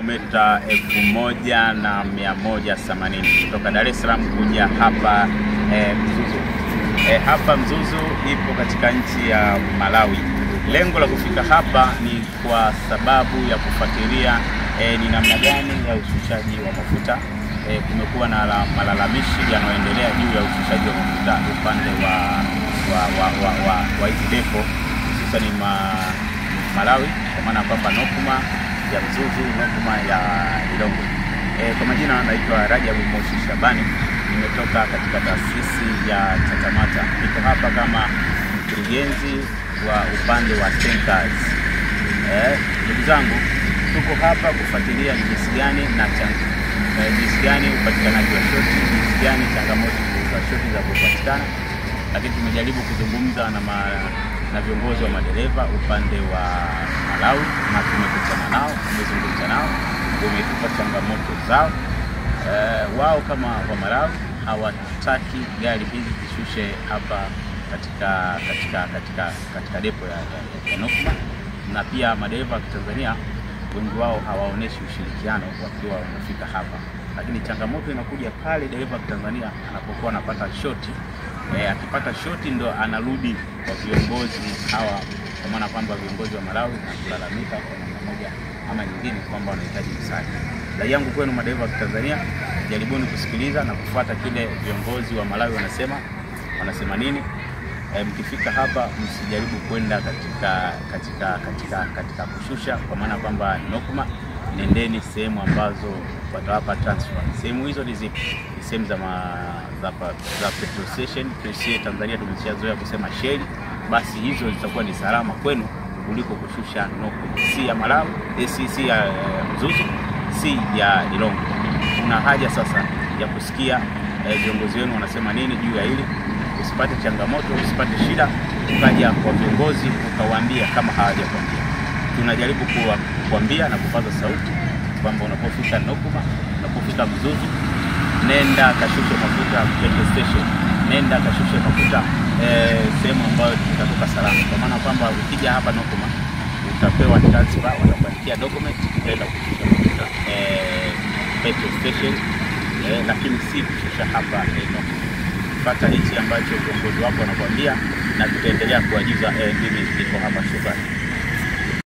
kilomita 1180 kutoka Dar es Salaam kuja hapa Mzuzu. Hapa Mzuzu ipo katika nchi ya Malawi. Lengo la kufika hapa ni kwa sababu ya kufuatilia ni namna gani ya ushushaji wa mafuta. Kumekuwa na malalamishi yanayoendelea juu ya ushushaji wa mafuta upande wa hizi depo hususan ni Malawi, kwa maana kwamba Nokuma ya Mzuzu, Nokuma ya Ilongo. Kwa majina naitwa Rajabu Moshi Shabani, nimetoka katika taasisi ya Chatamata. Niko hapa kama mkurugenzi wa upande wa tankers. Ndugu zangu, tuko hapa kufuatilia ni jinsi gani na jinsi gani upatikanaji wa shoti, jinsi gani changamoto za shoti za kupatikana. Lakini tumejaribu kuzungumza na viongozi wa madereva upande wa Malawi na tumekutana nao, tumezungumza nao, wametupa changamoto zao. Wao kama wa Malawi hawataki gari hizi zishushe hapa katika depo ya Nokuma, na pia madereva wa Tanzania wengi wao hawaoneshi ushirikiano wakiwa wanafika hapa. Lakini changamoto inakuja pale dereva wa Tanzania anapokuwa anapata shoti. Akipata shoti ndo anarudi kwa viongozi hawa, kwa maana kwamba viongozi wa Malawi na kulalamika kwa namna moja ama nyingine kwamba wanahitaji msaada. Rai yangu kwenu madereva wa Tanzania, jaribuni kusikiliza na kufuata kile viongozi wa Malawi wanasema nini. Mkifika hapa msijaribu kwenda katika kushusha, kwa maana kwamba Nokuma, nendeni sehemu ambazo watawapa transfer. Sehemu hizo ni zipi? Sehemu za petrol station. Sisi Tanzania tumeshazoea kusema Shell, basi hizo zitakuwa ni salama kwenu kuliko kushusha Nokuma, si ya Malawi, si ya Mzuzu, si ya Ilongo. Kuna haja sasa ya kusikia viongozi wenu wanasema nini juu ya hili. Usipate changamoto, usipate shida ukaja kwa viongozi ukawaambia kama hawajakwambia. Tunajaribu kuambia na kupaza sauti kwamba unapofika Nokuma, unapofika Mzuzu, nenda kashushe mafuta petrol station, nenda kashushe mafuta sehemu ambayo tutatoka salama. Kwa maana kwamba ukija hapa Nokuma utapewa transfer, watakuandikia document, utaenda kushusha mafuta petrol station, lakini si kushusha hapa Nokuma. Pata hichi ambacho viongozi wako wanakuambia na tutaendelea kuagiza mimi niko hapa. Shukrani.